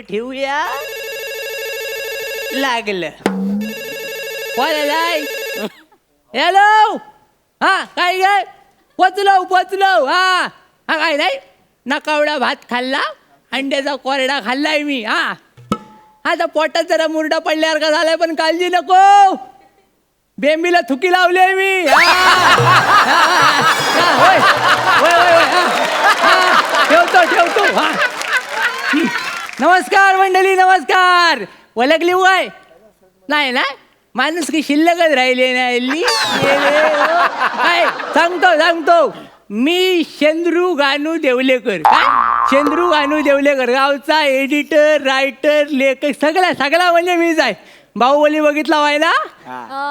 ठेवूया. लागलं. कोण आलाय? हॅलो. हा काय काय पोचलो. हा हा काय नाही नकावडा भात खाल्ला, अंड्याचा कोरडा खाल्लाय मी. हा आता पोटात जरा मुरडा पडल्यावर का झालाय, पण काळजी नको. बेंबीला थुकी लावली मी. होय होय होय होय. ठेवतो. हा नमस्कार मंडळी, नमस्कार. ओळखली वय नाही ना, माणूस की शिल्लकच राहिले नाही. काय सांगतो मी शेंद्रू गानू देवलेकर. काय शेंद्रू गानू देवलेकर, गावचा एडिटर, रायटर, लेखक, सगळा म्हणजे मीच आहे. बाहुबली बघितला वाय ना?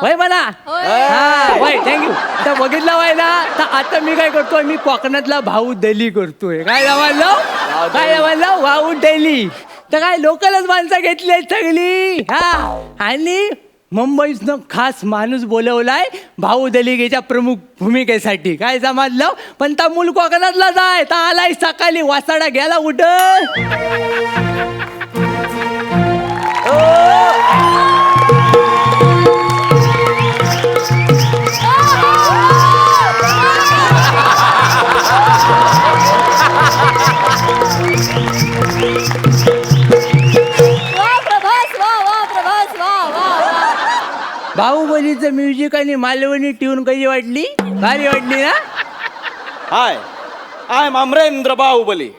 होय म्हणा. हा होय, थँक्यू. तर बघितला वाय ना, तर आता मी काय करतोय, मी कोकणातला बाहुबली करतोय. काय जमानलं बाहुबली. तर काय लोकलच माणसं घेतली आहेत सगळी. हा आणि मुंबईतनं खास माणूस बोलवलाय बाहुबलीच्या प्रमुख भूमिकेसाठी. काय समजलं, पण ता मूल कोकणातला जाय ता आलाय सकाळी वासाडा गेला कुठं. बाहुबलीचं म्युझिक आणि मालवणी ट्यून कशी वाटली? भारी वाटली ना? हाय आय एम अमरेंद्र बाहुबली.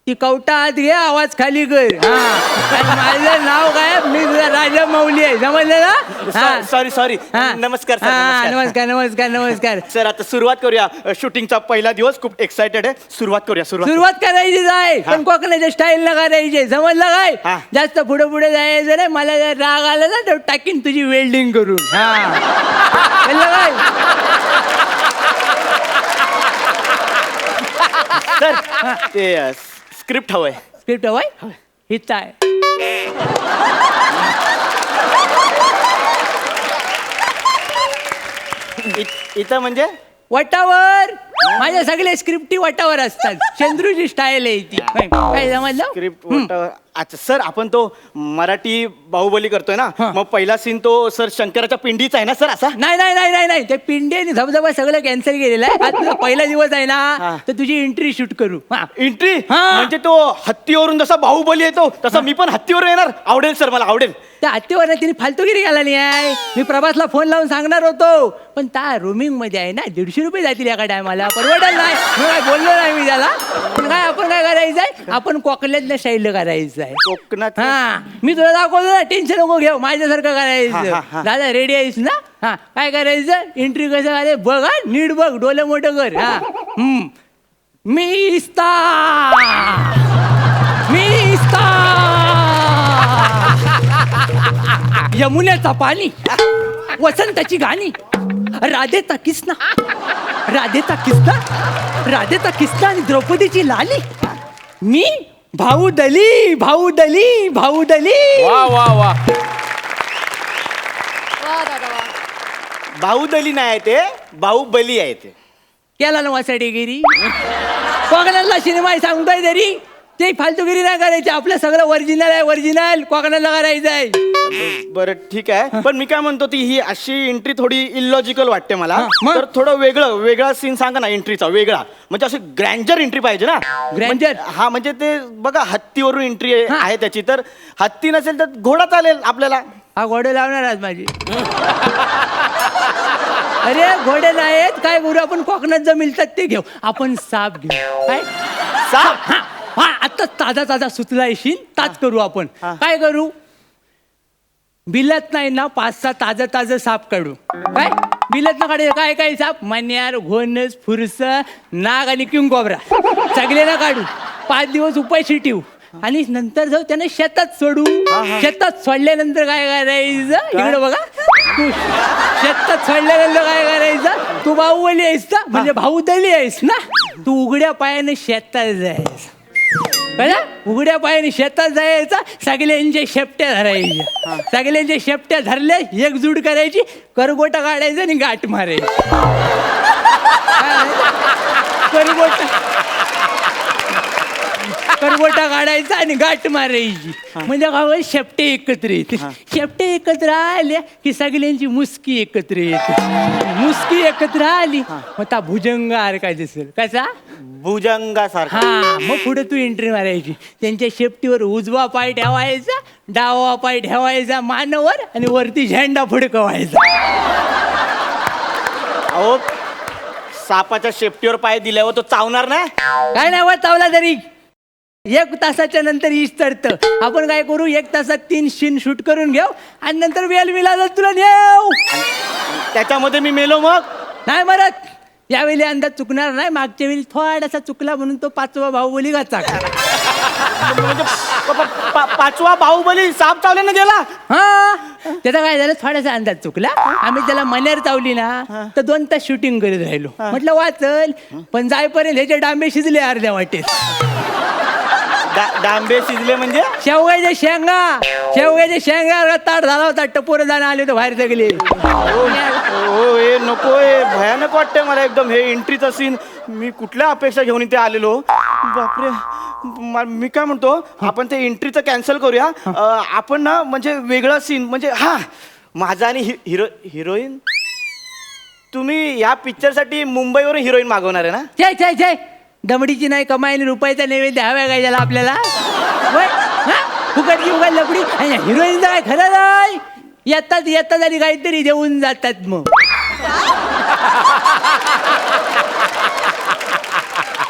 ती कवटा आत घे, आवाज खाली कर. हा माझं नाव काय, मी राजा मौली आहे. समजलं ना? सॉरी नमस्कार नमस्कार. सर आता सुरुवात करूया. शूटिंगचा पहिला दिवस खूप एक्साइटेड आहे. सुरुवात सुरुवात करायची आहे, पण कोकणाच्या स्टाईल न करायची. समजलं काय? जास्त पुढे जायचं नाही. मला जर राग आला ना तर टाकीन तुझी वेल्डिंग करून. काय सर ते स्क्रिप्ट हवंय. स्क्रिप्ट हवंय? हित आहे. इथं म्हणजे वटावर माझ्या सगळे स्क्रिप्टी वटावर असतात. चंद्रूची स्टाईल आहे ती. काय समजलं? स्क्रिप्ट अच्छा सर, आपण तो मराठी बाहुबली करतोय ना, मग पहिला सीन तो सर शंकराच्या पिंडीचा आहे ना सर? असा नाही ते पिंडी आणि धबधबा सगळं कॅन्सल केलेलं आहे. आज तुझा पहिला दिवस आहे ना, तर तुझी एंट्री शूट करू. एंट्री म्हणजे तो हत्तीवरून जसा बाहुबली येतो तसा मी पण हत्तीवर येणार. आवडेल सर, मला आवडेल. त्या हत्तीवर तिने फालतूगिरी घाला नाही आहे. मी प्रभासला फोन लावून सांगणार होतो, पण त्या रोमिंग मध्ये आहे ना, 150 रुपये जातील एका टायमाला. परवडेल नाही. काय बोललो नाही मी त्याला. पण काय आपण काय करायचंय, आपण कोकणातल्या स्टाईल करायचं आहे. कोकणात मी तुला दाखवतो ना, टेन्शन नको घेऊ. माझ्यासारखं करायचं. दादा रेडी आहेस ना? हा काय करायचं, एंट्री कसं झाले बघ. नीट बघ, डोले मोठं कर. मी यमुनेचा पाणी, वसंताची गाणी, राधेचा किस्ना आणि द्रौपदीची लाली. मी बाहुबली. वा बाहुबली नाही आहे ते, बाहुबली आहे ते. केला ना वासाडेगिरी. कोकणातला सिनेमा आहे सांगतोय तरी ते फालतूगिरी नाही करायची. आपलं सगळं ओरिजिनल कोकणाला करायचं आहे. बरं ठीक आहे, पण मी काय म्हणतो, ती ही अशी एंट्री थोडी इलॉजिकल वाटते मला. तर थोडं वेगळा सीन सांगा ना एंट्रीचा. वेगळा म्हणजे अशी ग्रँजर एंट्री पाहिजे ना. ग्रँजर? हा म्हणजे ते बघा, हत्तीवरून एंट्री आहे त्याची. तर हत्ती नसेल तर घोडा चालेल आपल्याला. हा घोडे लावणार आज माझी. अरे घोडे नाहीत काय करू आपण, कोकणात जर मिळतात ते घेऊ. आपण साप घेऊ. काय साप? हा आता ताजा सुचला येशील ताज करू आपण. काय करू, बिलत नाही ना 5-6 ताजं साप काढू. काय बिलत ना काढायचं? काय साप, मन्यार, घोणस, फुरस, नाग आणि किंग कोब्रा सगळे ना काढू. 5 दिवस उपाशी ठेवू आणि नंतर जाऊ त्यांना शेतात सोडू. शेतात सोडल्यानंतर काय करायचं, इकडे बघा. तू शेतात सोडल्यानंतर काय करायचं, तू बाहुबली आहेस ना, म्हणजे बाहुबली आहेस ना, तू उघड्या पायाने शेतात जायचं. कळलं? उघड्या पायाने शेतात जायचं. सगळ्यांच्या शेपट्या धरायच्या. सगळ्यांच्या शेपट्या धरल्या, एकजूट करायची, करगोटा काढायचं आणि गाठ मारायची. करगोटा करबोटा काढायचा आणि गाठ मारायची म्हणजे गावात शेपटे एकत्र येते शेपटे एकत्र आले की सगळ्यांची मुसकी एकत्र येते मुसकी एकत्र आली मग त्या भुजंग काय दिसेल कसा भुजंगासारखा. हा मग पुढे तू एंट्री मारायची त्यांच्या शेपटीवर उजवा पाय ठेवायचा डावा पाय ठेवायचा मानवर आणि वरती झेंडा फडकवायचा. अहो सापाच्या शेपटीवर पाय दिल्यावर तो चावणार नाही. काय नाही चावला तरी 1 तासाच्या नंतर ईश चढतं आपण काय करू 1 तासात 3 सीन शूट करून घेऊ आणि नंतर वेल मिळाला तुला नेऊ. त्याच्यामध्ये मी मेलो मग नाही मरत यावेळी अंदाज चुकणार नाही मागच्या वेळी थोडासा चुकला म्हणून तो 5वा बाहुबली गाचा. म्हणजे पाचवा बाहुबली साप चावल्यानं गेला. हा त्याचा काय झालं थोडासा अंदाज चुकला आम्ही त्याला मनेर चावली ना तर 2 तास शूटिंग करत राहिलो म्हटलं वाचल पण जायपर्यंत ह्याचे डांबे शिजले अर्ध्या वाटेत. डांबे शिजले म्हणजे शेवगाच्या शेंगा ताट झाला होता टपोर जाणं आले होते बाहेर सगळे. हो हे नको हे भयानक वाटतंय मला एकदम हे एंट्रीचा सीन. मी कुठल्या अपेक्षा घेऊन इथे आलेलो बापरे. मी काय म्हणतो आपण ते एंट्रीचं कॅन्सल करूया आपण ना म्हणजे वेगळा सीन म्हणजे हा माझा आणि हिरोईन तुम्ही या पिक्चरसाठी मुंबईवरून हिरोईन मागवणार आहे ना. जय दमडीची नाही कमाईने रुपयाचा नैवेद्य हव्या काय झाला आपल्याला फुकटची उगाच लपडी आणि हिरोईनचं काय खरं नाही येतात आणि काहीतरी देऊन जातात मग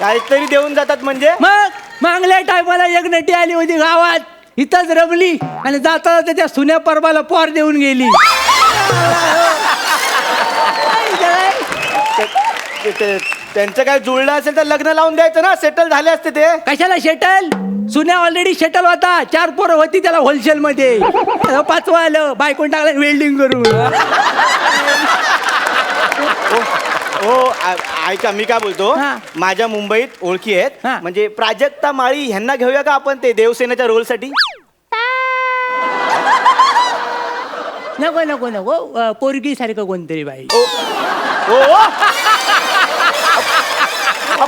काहीतरी देऊन जातात म्हणजे मग मागल्या टायमाला एक नटी आली होती गावात इथंच रमली आणि जाता त्या सुन्या परबाला पोर देऊन गेली. त्यांचं काय जुळलं असेल तर लग्न लावून द्यायचं ना सेटल झाले असते ते. कशाला शेटल सुन्या ऑलरेडी शेटल होता 4 पोरं होती त्याला होलसेल मध्ये 5वं आलं बायकोन टाकलं वेल्डिंग करून. हो ऐका मी काय बोलतो माझ्या मुंबईत ओळखी आहेत हा. म्हणजे प्राजक्ता माळी ह्यांना घेऊया का आपण ते देवसेनेच्या रोल साठी. नको पोरगी सारखं कोणतरी बाई.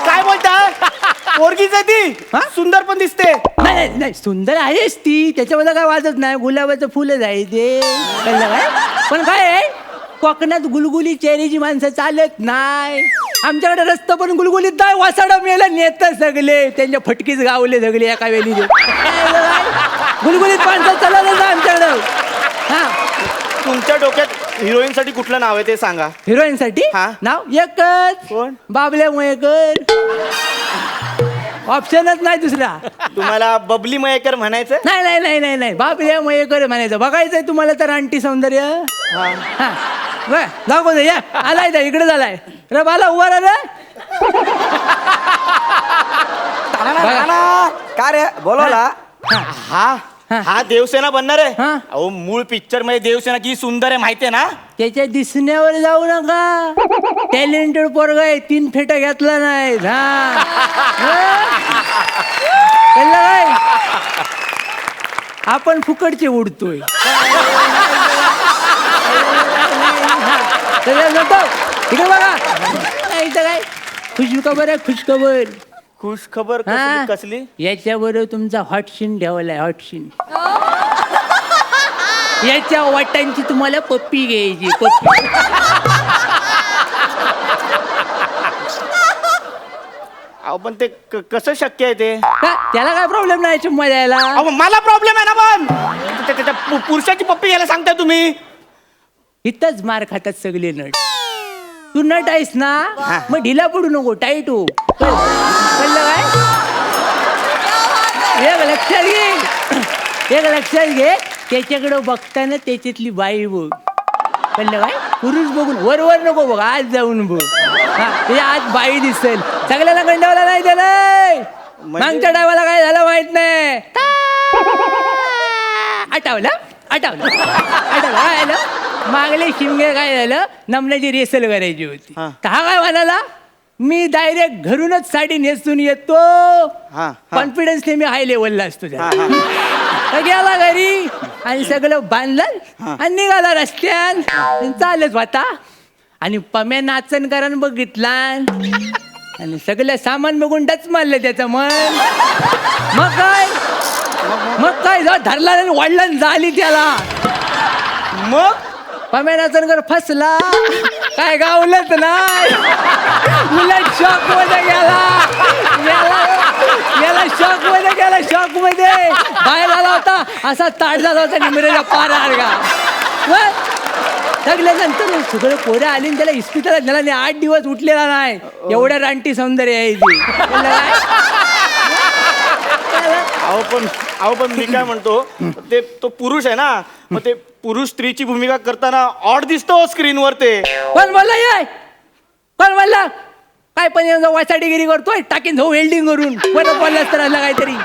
काय बोलताय पोरगीच आहे ती सुंदर पण दिसते. नाही सुंदर आहेच ती त्याच्यामध्ये काय वाजत नाही गुलाबाचं फुलच आहे ते कळलं काय पण काय आहे कोकणात गुलगुली चेहऱ्याची माणसं चालत नाही आमच्याकडे रस्ता पण गुलगुलीत नाही वासाडा मेला नेत सगळे त्यांच्या फटकीच गावले सगळे एका वेळी गुलगुलीत माणसं चालत आमच्याकडं. हा तुमच्या डोक्यात हिरोईन साठी कुठलं नाव आहे ते सांगा. हिरोईन साठी नाव एकच कोण बाबल्या मयेकर ऑप्शनच नाही दुसरा. तुम्हाला बबली मयेकर म्हणायचं. नाही बाबल्या मयेकर म्हणायचं बघायचंय तुम्हाला तर आंटी सौंदर्य. दाखव या आलाय त्या इकडे झालाय रे बाला उभा रे का रे बोलवला. हा देवसेना बनणार आहे. हा. अहो मूळ पिक्चर मध्ये देवसेना किती सुंदर आहे माहितीये ना. त्याच्या दिसण्यावर जाऊ नका टॅलेंटेड पोरगा आहे 3 फेटा घेतला नाही. काय आपण फुकटचे उडतोय इकडे बघा इथं काय खुशखबर आहे खुशखबर. खुश खबर कसली. याच्याबरोबर तुमचा हॉट सीन ठेवलाय हॉट सीन याच्या वाटांची तुम्हाला पप्पी घ्यायची पप्पी. अहो पण ते कसं शक्य आहे ते. त्याला काय प्रॉब्लेम नाही चुम्मा द्यायला. अहो मला प्रॉब्लेम आहे ना पण त्याच्या पुरुषाची पप्पी घ्यायला सांगताय तुम्ही. इथंच मार खातात सगळे नट. तू नट आहेस ना मग ढिला पडू नको टाईट हो कळलं काय. एक लक्षात घे त्याच्याकडं बघताना त्याच्यातली बाई बघ कळलं काय. पुरुष बघून वर नको बघ आज जाऊन बघ त्याच्या आज बाई दिसेल. सगळ्याला गंडावला नाही त्याला मागच्या डायवाला काय झालं माहित नाही. आठवलं काय मागले शिमगे काय झालं नमण्याची रेसल करायची होती. तर हा काय म्हणाला मी डायरेक्ट घरूनच साडी नेसून येतो कॉन्फिडन्सने मी हाय लेवलला असतो. गेला घरी आणि सगळं बांधलं आणि निघाला रस्त्यान चालत होता आणि पम्या नाचन करण बघितला आणि सगळं सामान बघून डच मारलं त्याचं मन. मग काय जा धरला आणि वाढला आणि झाली त्याला. मग पमेनाचनकर फसला, काय गावलंच नाही. उलट शॉक मध्ये गेला शॉक मध्ये बाहेर आला होता, असा ताट झाला होता निमरेला पार आडगा. सगळ्यानंतर सगळं पोरं आली आणि त्याला इस्पितळात नेला आणि 8 दिवस उठलेला नाही. एवढ्या रानटी सौंदर्य आहे ती. अहो पण मी काय म्हणतो, ते तो पुरुष आहे ना, मग ते पुरुष स्त्रीची भूमिका करताना ऑड दिसतो स्क्रीनवर. ते कोण बोलला काय पण वाचाडीगिरी करतोय, टाकीन जाऊ वेल्डिंग करून परत बोललास तर असला काहीतरी.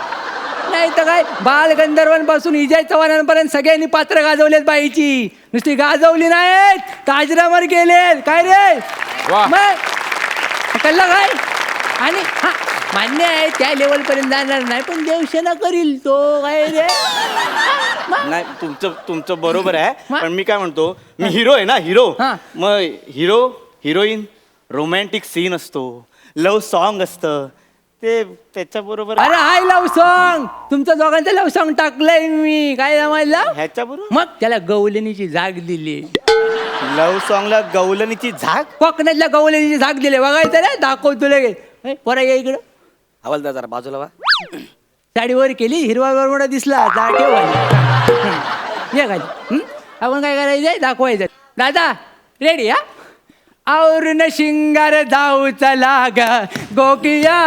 नाही तर काय, बाल गंधर्वांपासून इजय चव्हाणांपर्यंत सगळ्यांनी पात्र गाजवलेत बाईची. नुसती गाजवली नाहीत, ताजरामर केलेत. काय रे मग कळलं काय? आणि हा मान्य आहे त्या लेवल पर्यंत जाणार नाही, पण देवसेना करील तो. काय रे नाही, तुमचं बरोबर आहे. पण मी काय म्हणतो, मी हिरो आहे ना, हिरो. मग हिरो हिरोईन रोमॅन्टिक सीन असतो, लव्ह सॉन्ग असतं, ते त्याच्या बरोबर. अरे हाय लव्ह सॉन्ग, तुमचं दोघांचं लव्ह सॉन्ग टाकलंय मी. काय जमायला ह्याच्या बरोबर? मग त्याला गवलनीची जाग दिली. लव्ह सॉन्गला गवलनीची झाग? कोकणातल्या गवलनीची जाग दिली. बघायचं रे, दाखवतो लगेच. पोरा या इकडं. हवालदार जरा बाजूला वा. साडीवर केली, हिरवा बरमुडा दिसला, जा ठेवायला ये खाली. आपण काय करायचंय, दाखवायचं. दादा रेडी? हा औरून शिंगार जाऊ चला ग गोपिया,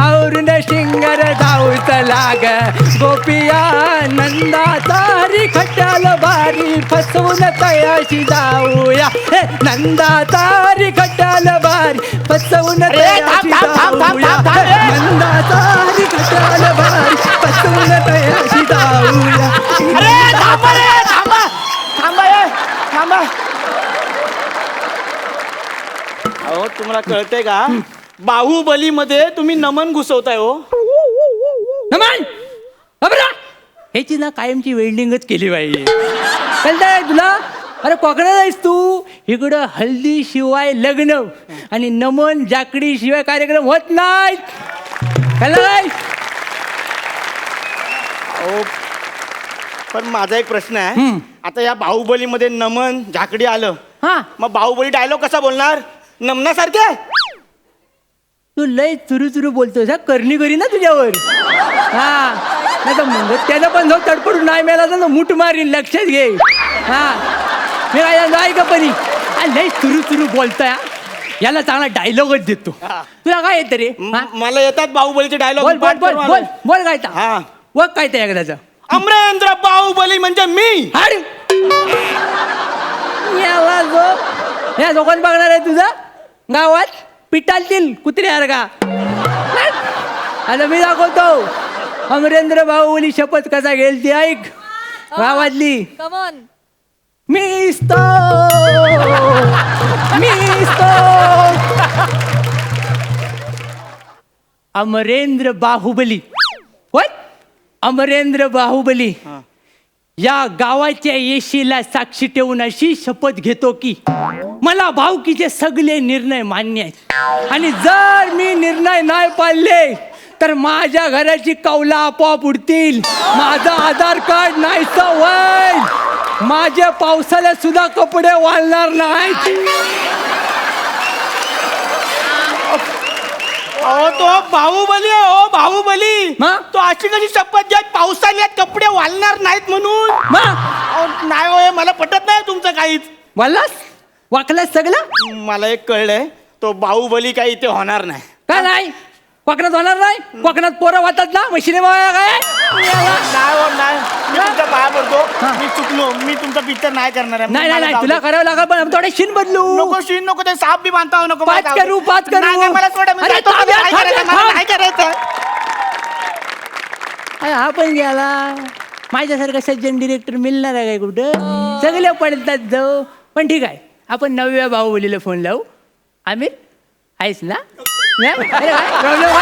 औरून शिंगार जाऊ चला ग गोपिया, नंदा तारी खट्याल बारी फसवून तयाशी जाऊया. नंदा तारी खट्याल बारी फसवून तयाशी जाऊया. नंदा तारी खट्याल बारी फसवून तयाशी जाऊया. थांबा. अहो तुम्हाला कळतंय का, बाहुबली मध्ये तुम्ही नमन घुसवताय हो. नमन ह्याची ना कायमची वेल्डिंगच केली पाहिजे. कळतंय तुला? अरे कोकणात आहेस तू, इकडं हल्दी शिवाय लग्न आणि नमन जाकडी शिवाय कार्यक्रम होत नाहीत. कळलं काय? अहो पण माझा एक प्रश्न आहे. आता या बाहुबली मध्ये नमन झाकडी आलं, मग बाहुबली डायलॉग कसा बोलणार? नमनासारखे? तू लय चुरू चुरू बोलतोस, करणी करी ना तुझ्यावर. हा नाही तर मग त्यानं पण जाऊ तडपडून नाही मिळाला तर मूठ मारीन, लक्षात घे. हा मी काय ऐका पणी लय चुरू चुरू बोलतोय. याला चांगला डायलॉगच देतो. तुला काय येतं रे? मला येतात बाहुबलीचे डायलॉग. बोल बोल बोल बोल बोल काय हा वग काय ते एकदाच. अमरेंद्र बाहुबली म्हणजे मी. हाड याला जो या लोकांना बघणार आहे तुझा गावात पिटालतील कुत्र्यासारखा. आता मी दाखवतो अमरेंद्र बाहुबली शपथ कसा घेईल ती ऐक. गावातली मिस्तो अमरेंद्र बाहुबली. होय अमरेंद्र बाहुबली या गावाच्या येशीला साक्षी ठेवून अशी शपथ घेतो की मला भाऊकीचे सगळे निर्णय मान्य आहेत आणि जर मी निर्णय नाही पाळले तर माझ्या घराची कौला आपोआप उडतील. माझं आधार कार्ड नाहीच होईल. माझ्या पावसाळ्यात सुद्धा कपडे वाळणार नाहीत. अहो तो बाहुबली आहे. हो बाहुबली. तो अशी कशी शपथ घ्या पावसाळ्यात कपडे वाळणार नाहीत म्हणून? नाही होय, मला पटत नाही तुमचं काहीच. वाळलास वाकलास सगळं. मला एक कळलंय, तो बाहुबली काही इथे होणार नाही. काय नाही कोकणात होणार नाही? कोकणात पोरं वाटतात ना मशिने बाया काय? नाही मी तुमच्या पाया पडतो. मी चुकलो. मी तुमचा पिक्चर नाही करणार आहे. नाही तुला करावं लागेल पण थोडे शीन बदलू. नको शीन नको, ते साप बी बांधता नको. पाच करू नाही, मला सोडा. अरे नाही करायचं. हा पण गेला. माझ्यासारखा सज्जन डिरेक्टर मिळणार आहे काय कुठं? सगळे पडतात जाऊ. पण ठीक आहे, आपण 9व्या बाहुबलीला फोन लावू. आमिर आहेस ना? प्रॉब्लेम